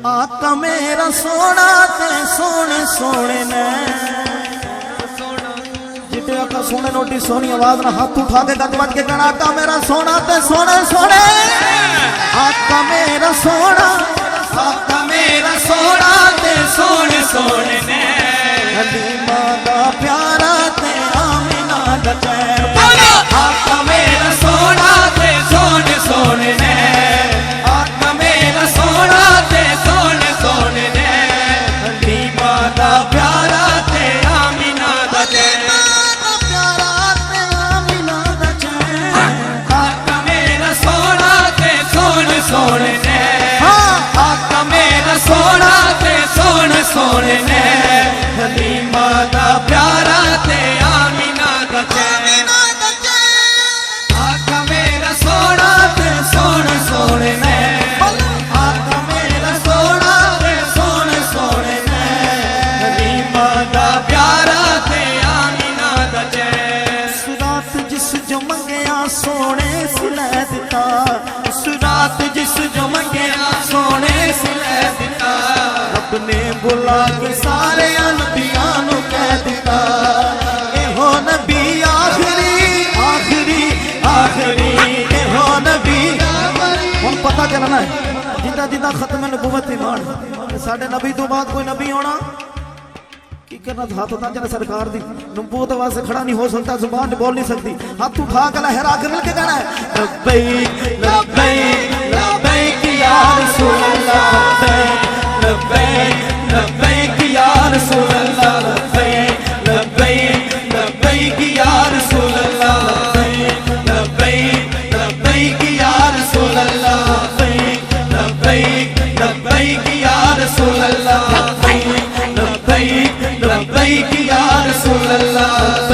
آقا میرا سونا تے سونے سونے نے جتنے آقا سونے نوٹی سونی آواز نہ ہاتھ اٹھا کے گد بج کے کہنا آقا میرا سونا تے سونے سونے آقا میرا سونا آقا میرا سونا تے سونے سونے نے حلیمہ دا پیارا تے آمینہ دا چین آقا میرا سونا تے سونے سونے نے آقا میرا سونا تے سونے سونے نے حلیمہ دا پیارا تے آمینہ دا چین پیارا تے آمینہ دا چین آقا میرا سونا تے سونے سونے نے آقا میرا سونا تے سونے سونے نے حلیمہ دا پیارا تے آمینہ دا چین آقا میرا سونا تے سونے سونے نے آقا میرا سونا تے سونے سونے نے حلیمہ دا پیارا تے آمینہ دا چین سرات جس جو منگیا سونے سلے دیتا سرات جس جو منگیا سونے سلے دیتا رب نے بلا کے سارے انبیاء نو کہہ دیتا اے ہو نبی آخری آخری آخری اے ہو نبی ہن پتہ چلنا ہے جدہ جدہ ختم نبوت ایمان ساڑھے نبی تو بعد کوئی نبی ہونا کی کرنا ہاتھ ہوتا جنہ سرکار دی نبوت آواز سے کھڑا نہیں ہو سکتا زبان بول نہیں سکتی ہاتھ اٹھا کے لہرا کے مل کے کہنا ہے لبیک لبیک لبیک یا رسول اللہ لبیک لبیک یا رسول اللہ لبیک لبیک لبیک یا رسول اللہ لبیک لبیک یا رسول اللہ لبیک لبیک یا رسول اللہ لبیک لبیک یا رسول اللہ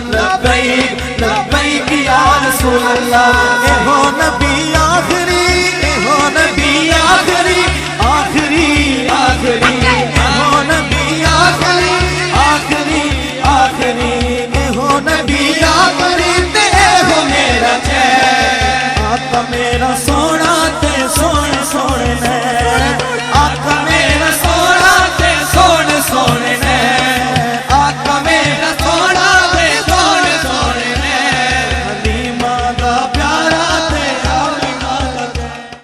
لبیک لبیک یا رسول اللہ اے ہو نبی آخری اے ہو نبی آخری آخری آخری اے ہو نبی آخری آخری آخری اے ہو نبی آخری تے اے ہو میرا چین آقا میرا سونا تے سونے سونے نے